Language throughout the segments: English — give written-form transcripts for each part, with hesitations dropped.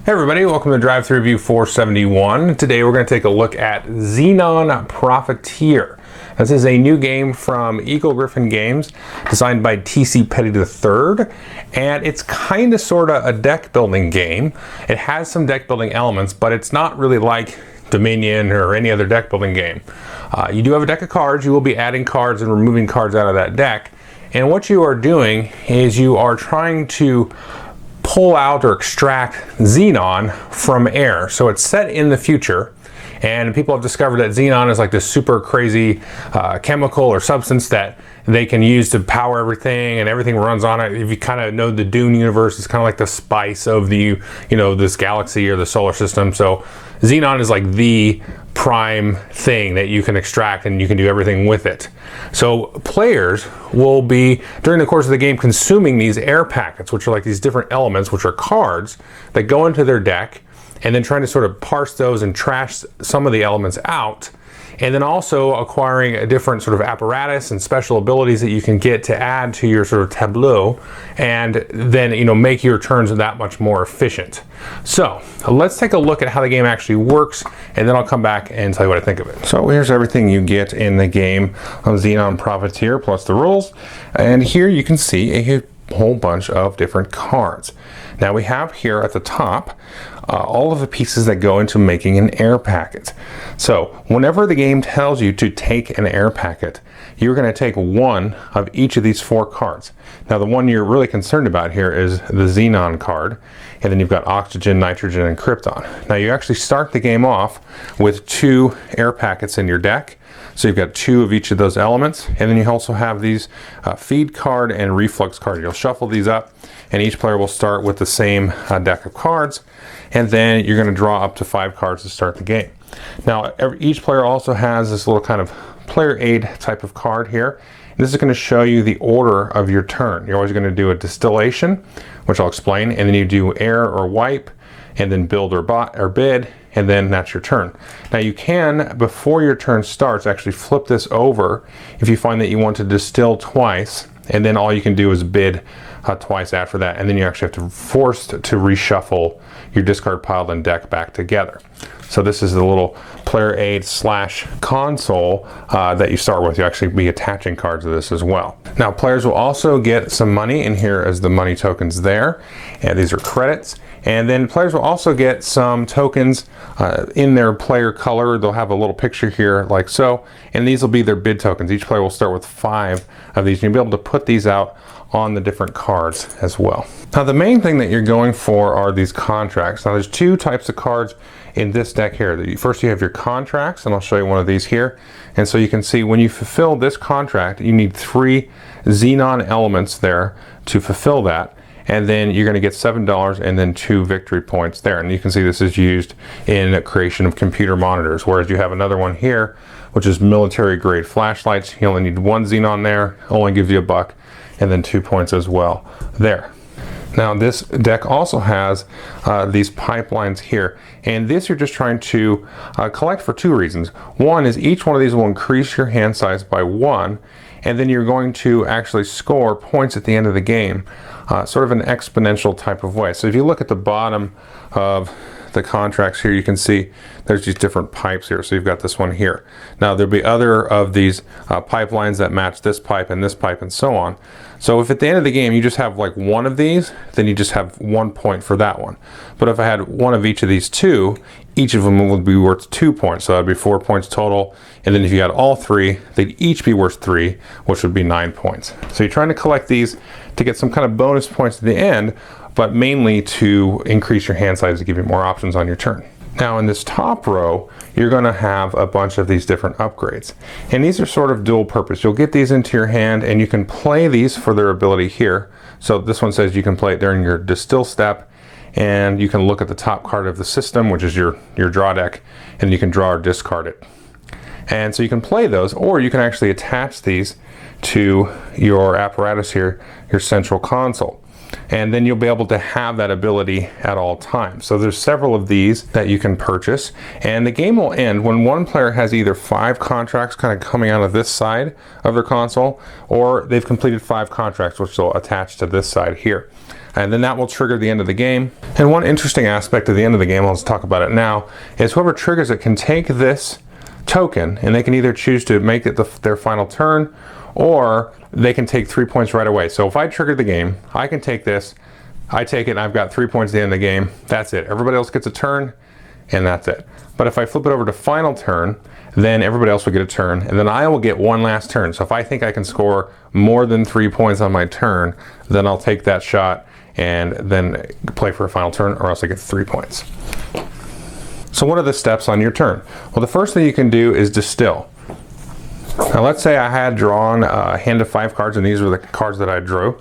Hey everybody, welcome to Drive Thru Review 471. Today we're going to take a look at Xenon Profiteer. This is a new game from Eagle Gryphon Games, designed by T.C. Petty III, and it's kind of sort of a deck building game. It has some deck building elements, but it's not really like Dominion or any other deck building game. You do have a deck of cards. You will be adding cards and removing cards out of that deck, and what you are doing is you are trying to pull out or extract xenon from air. So it's set in the future, and people have discovered that xenon is like this super crazy chemical or substance that they can use to power everything, and everything runs on it. If you kind of know the Dune universe, it's kind of like the spice of the, this galaxy or the solar system. So xenon is like the prime thing that you can extract, and you can do everything with it. So players will be, during the course of the game, consuming these air packets, which are like these different elements, which are cards that go into their deck, and then trying to sort of parse those and trash some of the elements out, and then also acquiring a different sort of apparatus and special abilities that you can get to add to your sort of tableau, and then make your turns that much more efficient. So let's take a look at how the game actually works, and then I'll come back and tell you what I think of it. So here's everything you get in the game of Xenon Profiteer plus the rules, and here you can see a whole bunch of different cards. Now we have here at the top all of the pieces that go into making an air packet. So whenever the game tells you to take an air packet, you're going to take one of each of these four cards. Now the one you're really concerned about here is the xenon card, and then you've got oxygen, nitrogen, and krypton. Now you actually start the game off with two air packets in your deck. So you've got two of each of those elements, and then you also have these feed card and reflux card. You'll shuffle these up, and each player will start with the same deck of cards, and then you're going to draw up to 5 cards to start the game. Now each player also has this little kind of player aid type of card here. This is going to show you the order of your turn. You're always going to do a distillation, which I'll explain, and then you do air or wipe, and then build or bid, and then that's your turn. Now you can, before your turn starts, actually flip this over if you find that you want to distill twice, and then all you can do is bid twice after that, and then you actually have to force to reshuffle your discard pile and deck back together. So this is the little player aid / console that you start with. You actually be attaching cards to this as well. Now players will also get some money in here as the money tokens there, and these are credits. And then players will also get some tokens in their player color. They'll have a little picture here like so, and these will be their bid tokens. Each player will start with 5 of these, and you'll be able to put these out on the different cards as well. Now the main thing that you're going for are these contracts. Now there's 2 types of cards in this deck here. First you have your contracts, and I'll show you one of these here. And so you can see when you fulfill this contract, you need 3 xenon elements there to fulfill that. And then you're going to get $7 and then 2 victory points there. And you can see this is used in creation of computer monitors, whereas you have another one here, which is military grade flashlights. You only need 1 xenon there, only gives you $1, and then 2 points as well there. Now this deck also has these pipelines here, and this you're just trying to collect for 2 reasons. One is each one of these will increase your hand size by 1, and then you're going to actually score points at the end of the game, sort of an exponential type of way. So if you look at the bottom of the contracts here, you can see there's these different pipes here. So you've got this one here. Now there'll be other of these pipelines that match this pipe and so on. So if at the end of the game you just have like one of these, then you just have 1 point for that one. But if I had one of each of these 2, each of them would be worth 2 points. So that'd be 4 points total. And then if you had all 3, they'd each be worth 3, which would be 9 points. So you're trying to collect these to get some kind of bonus points at the end, but mainly to increase your hand size to give you more options on your turn. Now in this top row, you're going to have a bunch of these different upgrades. And these are sort of dual purpose. You'll get these into your hand, and you can play these for their ability here. So this one says you can play it during your distill step, and you can look at the top card of the system, which is your draw deck, and you can draw or discard it. And so you can play those, or you can actually attach these to your apparatus here, your central console. and then you'll be able to have that ability at all times. So there's several of these that you can purchase, and the game will end when one player has either 5 contracts kind of coming out of this side of their console, or they've completed 5 contracts which they'll attach to this side here. And then that will trigger the end of the game. And one interesting aspect of the end of the game, I'll just talk about it now, is whoever triggers it can take this token and they can either choose to make it their final turn, or they can take 3 points right away. So if I trigger the game, I can take this, I take it, and I've got 3 points at the end of the game. That's it. Everybody else gets a turn, and that's it. But if I flip it over to final turn, then everybody else will get a turn, and then I will get one last turn. So if I think I can score more than 3 points on my turn, then I'll take that shot and then play for a final turn, or else I get 3 points. So what are the steps on your turn? Well, the first thing you can do is distill. Now let's say I had drawn a hand of 5 cards, and these were the cards that I drew.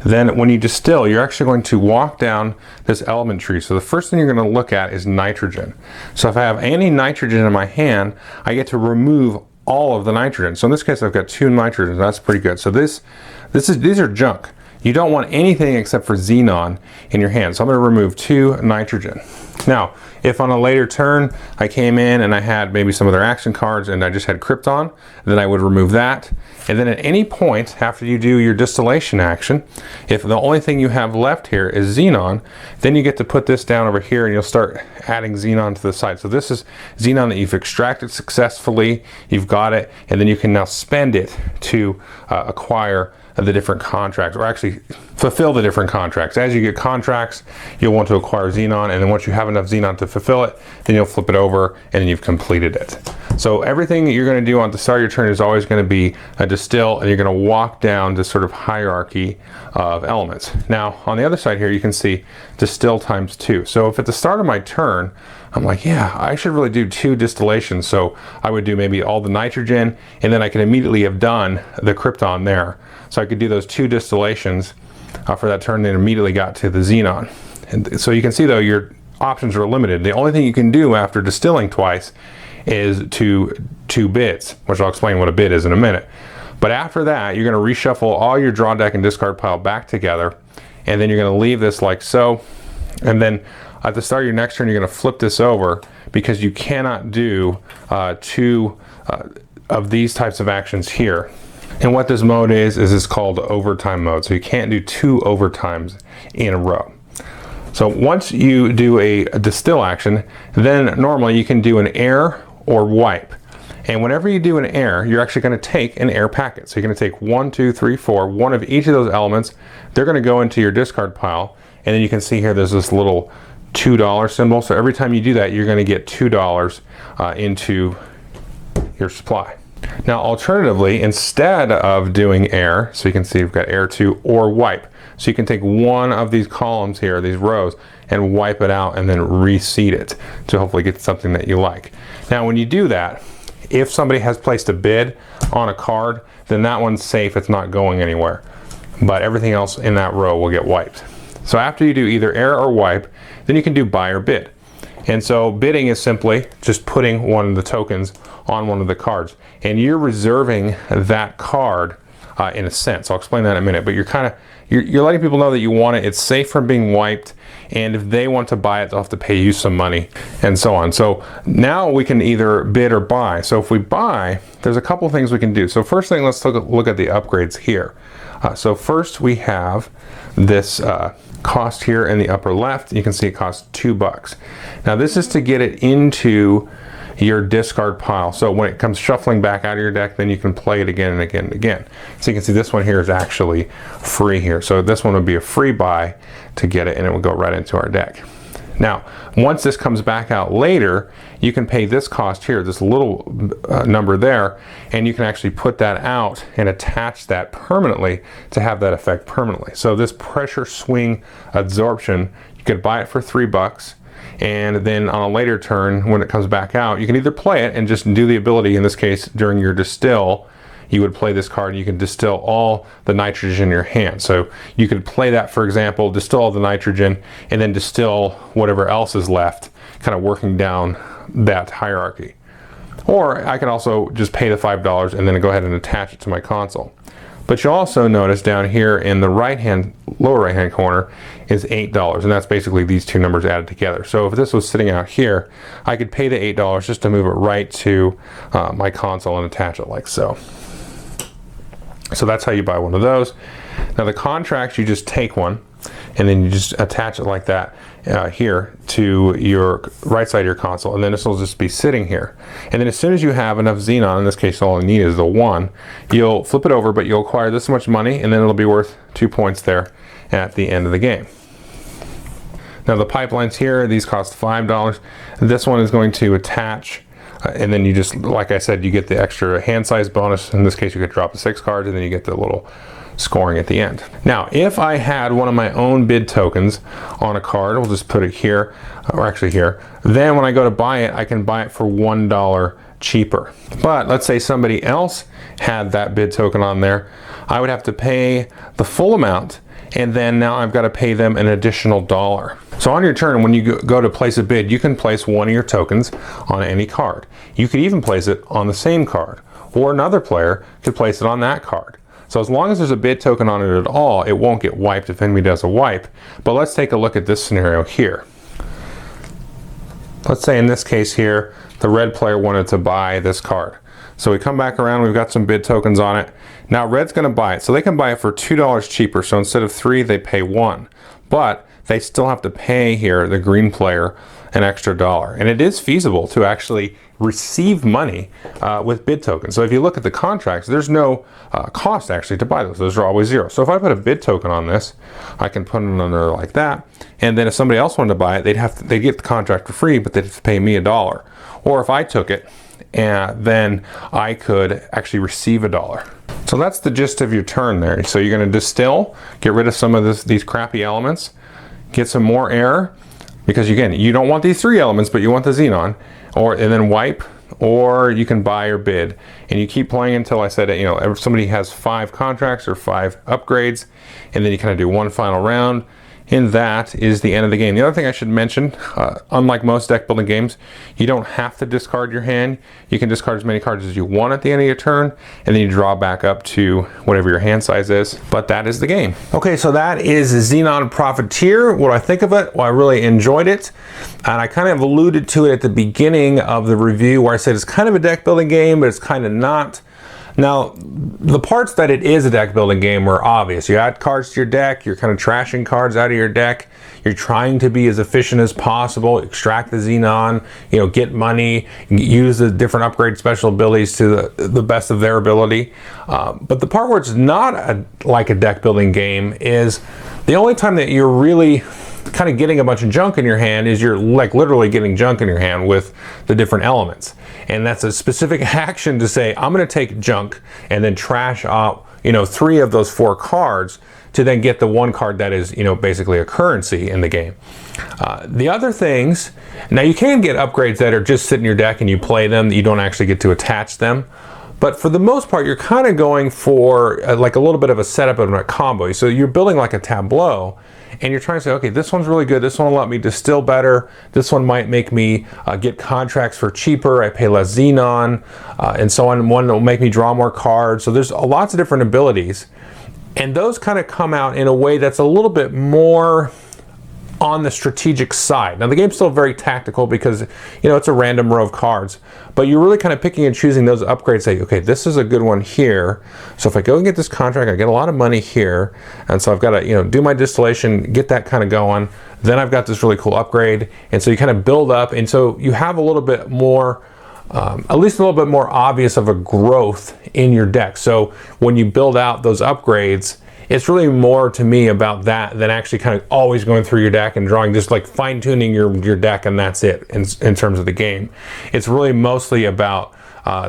Then when you distill, you're actually going to walk down this element tree. So the first thing you're going to look at is nitrogen. So if I have any nitrogen in my hand, I get to remove all of the nitrogen. So in this case, I've got 2 nitrogens. That's pretty good. So these are junk. You don't want anything except for xenon in your hand. So I'm going to remove 2 nitrogen. Now, if on a later turn I came in and I had maybe some of their action cards and I just had krypton, then I would remove that. And then at any point after you do your distillation action, if the only thing you have left here is xenon, then you get to put this down over here and you'll start adding xenon to the side. So this is xenon that you've extracted successfully, you've got it, and then you can now spend it to acquire the different contracts, or actually fulfill the different contracts. As you get contracts, you'll want to acquire xenon, and then once you have enough xenon to fulfill it, then you'll flip it over and then you've completed it. So everything that you're going to do on the start of your turn is always going to be a distill, and you're going to walk down this sort of hierarchy of elements. Now on the other side here, you can see distill times 2. So if at the start of my turn I'm like, yeah, I should really do 2 distillations, so I would do maybe all the nitrogen, and then I can immediately have done the krypton there. So I could do those 2 distillations for that turn and immediately got to the xenon. And so you can see though your options are limited. The only thing you can do after distilling twice is 2 bids, which I'll explain what a bid is in a minute. But after that, you're going to reshuffle all your draw deck and discard pile back together, and then you're going to leave this like so. And then at the start of your next turn, you're going to flip this over, because you cannot do 2 of these types of actions here. And what this mode is it's called overtime mode. So you can't do 2 overtimes in a row. So once you do a distill action, then normally you can do an air or wipe. And whenever you do an air, you're actually going to take an air packet. So you're going to take 1, 2, 3, 4, one of each of those elements. They're going to go into your discard pile. And then you can see here there's this little $2 symbol. So every time you do that, you're going to get $2 into your supply. Now alternatively, instead of doing air, so you can see we've got air 2 or wipe. So you can take one of these columns here, these rows, and wipe it out and then reseed it to hopefully get something that you like. Now when you do that, if somebody has placed a bid on a card, then that one's safe, it's not going anywhere. But everything else in that row will get wiped. So after you do either air or wipe, then you can do buy or bid. And so bidding is simply just putting one of the tokens on one of the cards, and you're reserving that card in a sense. I'll explain that in a minute, but you're letting people know that you want it. It's safe from being wiped, and if they want to buy it, they'll have to pay you some money, and so on. So now we can either bid or buy. So if we buy, there's a couple things we can do. So first thing, let's look at the upgrades here. So first we have this cost here in the upper left. You can see it costs $2. Now this is to get it into your discard pile. So when it comes shuffling back out of your deck, then you can play it again and again and again. So you can see this one here is actually free here. So this one would be a free buy to get it, and it would go right into our deck. Now, once this comes back out later, you can pay this cost here, this little number there, and you can actually put that out and attach that permanently to have that effect permanently. So this pressure swing absorption, you could buy it for $3, and then on a later turn, when it comes back out, you can either play it and just do the ability. In this case, during your distill, you would play this card and you can distill all the nitrogen in your hand. So you could play that, for example, distill all the nitrogen and then distill whatever else is left, kind of working down that hierarchy. Or I could also just pay the $5 and then go ahead and attach it to my console. But you'll also notice down here in the right hand lower right hand corner is $8, and that's basically these two numbers added together. So if this was sitting out here, I could pay the $8 just to move it right to my console and attach it like so. So that's how you buy one of those. Now the contracts, you just take one and then you just attach it like that here to your right side of your console, and then this will just be sitting here. And then as soon as you have enough Xenon, in this case all you need is the 1, you'll flip it over, but you'll acquire this much money, and then it'll be worth 2 points there at the end of the game. Now the pipelines here, these cost $5. This one is going to attach, and then you just, like I said, you get the extra hand size bonus. In this case you could drop the 6 cards, and then you get the little scoring at the end. Now if I had one of my own bid tokens on a card, we'll just put it here, or actually here, then when I go to buy it, I can buy it for $1 cheaper. But let's say somebody else had that bid token on there, I would have to pay the full amount, and then now I've got to pay them an additional $1. So on your turn, when you go to place a bid, you can place one of your tokens on any card. You could even place it on the same card, or another player could place it on that card. So as long as there's a bid token on it at all, it won't get wiped if anybody does a wipe. But let's take a look at this scenario here. Let's say in this case here, the red player wanted to buy this card. So we come back around, we've got some bid tokens on it. Now red's gonna buy it, so they can buy it for $2 cheaper. So instead of 3, they pay 1. But they still have to pay here, the green player, an extra $1. And it is feasible to actually receive money with bid tokens. So if you look at the contracts, there's no cost actually to buy those. Those are always 0. So if I put a bid token on this, I can put it on there like that. And then if somebody else wanted to buy it, they'd get the contract for free, but they'd have to pay me $1. Or if I took it, and then I could actually receive $1. So that's the gist of your turn there. So you're going to distill, get rid of some of these crappy elements, get some more air, because again, you don't want these 3 elements, but you want the Xenon, and then wipe, or you can buy or bid, and you keep playing until I said, if somebody has 5 contracts or 5 upgrades, and then you kind of do one final round, and that is the end of the game. The other thing I should mention, unlike most deck building games, you don't have to discard your hand. You can discard as many cards as you want at the end of your turn, and then you draw back up to whatever your hand size is. But that is the game. Okay, so that is Xenon Profiteer. What do I think of it? Well, I really enjoyed it, and I kind of alluded to it at the beginning of the review where I said it's kind of a deck building game, but it's kind of not. Now, the parts that it is a deck building game are obvious. You add cards to your deck, you're kind of trashing cards out of your deck, you're trying to be as efficient as possible, extract the Xenon, get money, use the different upgrade special abilities to the best of their ability. But the part where it's not like a deck building game is the only time that you're really kind of getting a bunch of junk in your hand is you're like literally getting junk in your hand with the different elements. And that's a specific action to say, I'm going to take junk and then trash out, 3 of those 4 cards to then get the 1 card that is, basically a currency in the game. The other things, now you can get upgrades that are just sit in your deck and you play them, you don't actually get to attach them. But for the most part, you're kind of going for like a little bit of a setup and a combo. So you're building like a tableau, and you're trying to say, okay, this one's really good. This one will let me distill better. This one might make me get contracts for cheaper. I pay less Xenon, and so on. One will make me draw more cards. So there's lots of different abilities, and those kind of come out in a way that's a little bit more on the strategic side. Now the game's still very tactical because it's a random row of cards, but you're really kind of picking and choosing those upgrades. Say, okay, this is a good one here, so if I go and get this contract, I get a lot of money here, and so I've got to do my distillation, get that kind of going, then I've got this really cool upgrade, and so you kind of build up, and so you have a little bit more at least a little bit more obvious of a growth in your deck. So when you build out those upgrades, it's really more to me about that than actually kind of always going through your deck and drawing, just like fine-tuning your deck, and that's it in terms of the game. It's really mostly about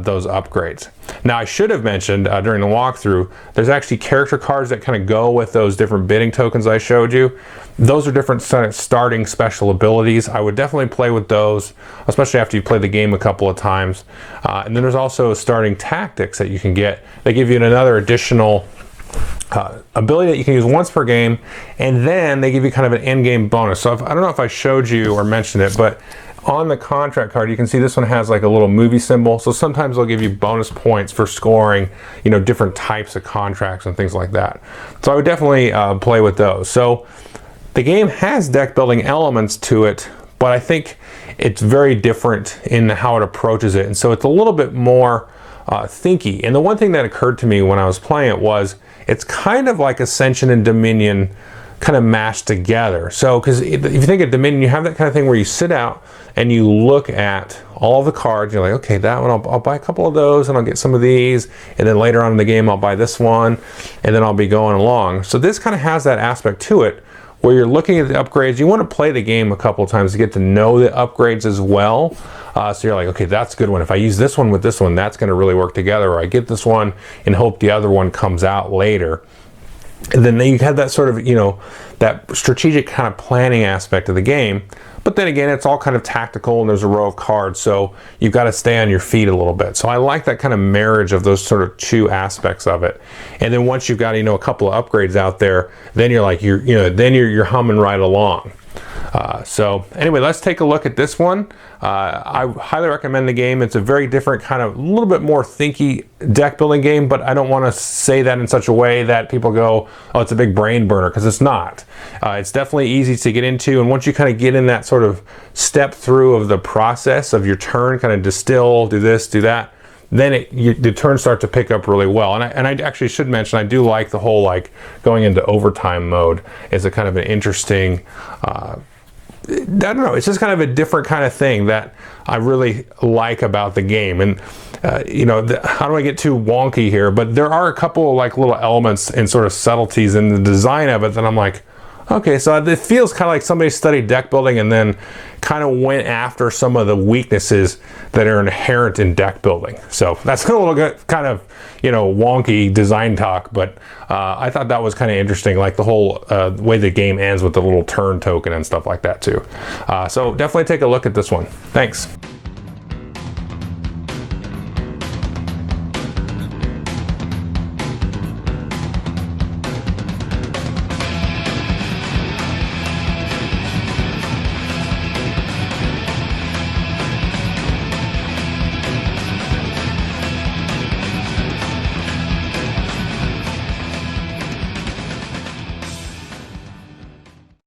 those upgrades. Now I should have mentioned during the walkthrough, there's actually character cards that kind of go with those different bidding tokens I showed you. Those are different starting special abilities. I would definitely play with those, especially after you play the game a couple of times. And then there's also starting tactics that you can get. They give you another additional ability that you can use once per game, and then they give you kind of an end game bonus. So I don't know if I showed you or mentioned it, but on the contract card, you can see this one has like a little movie symbol. So sometimes they'll give you bonus points for scoring, you know, different types of contracts and things like that. So I would definitely play with those. So the game has deck building elements to it, but I think it's very different in how it approaches it. And so it's a little bit more thinky. And the one thing that occurred to me when I was playing it was it's kind of like Ascension and Dominion kind of mashed together. So because if you think of Dominion, you have that kind of thing where you sit out and you look at all the cards. You're like, okay, that one, I'll buy a couple of those and I'll get some of these. And then later on in the game, I'll buy this one and then I'll be going along. So this kind of has that aspect to it where you're looking at the upgrades. You want to play the game a couple of times to get to know the upgrades as well. So you're like, okay, that's a good one. If I use this one with this one, that's going to really work together. Or I get this one and hope the other one comes out later. And then you have that sort of, you know, that strategic kind of planning aspect of the game. But then again, it's all kind of tactical and there's a row of cards. So you've got to stay on your feet a little bit. So I like that kind of marriage of those sort of two aspects of it. And then once you've got, you know, a couple of upgrades out there, then you're like, you're humming right along. So anyway, let's take a look at this one. I highly recommend the game. It's a very different kind of, a little bit more thinky deck building game, but I don't want to say that in such a way that people go, oh, it's a big brain burner, because it's not. It's definitely easy to get into, and once you kind of get in that sort of step through of the process of your turn, kind of distill, do this, do that, then the turns start to pick up really well. And I actually should mention, I do like the whole like going into overtime mode is a kind of an interesting, I don't know, it's just kind of a different kind of thing that I really like about the game. And you know, I don't want to get too wonky here, but there are a couple of like little elements and sort of subtleties in the design of it that I'm like, okay, so it feels kind of like somebody studied deck building and then kind of went after some of the weaknesses that are inherent in deck building. So that's a little bit kind of, you know, wonky design talk, but I thought that was kind of interesting, like the whole way the game ends with the little turn token and stuff like that too. So definitely take a look at this one. Thanks.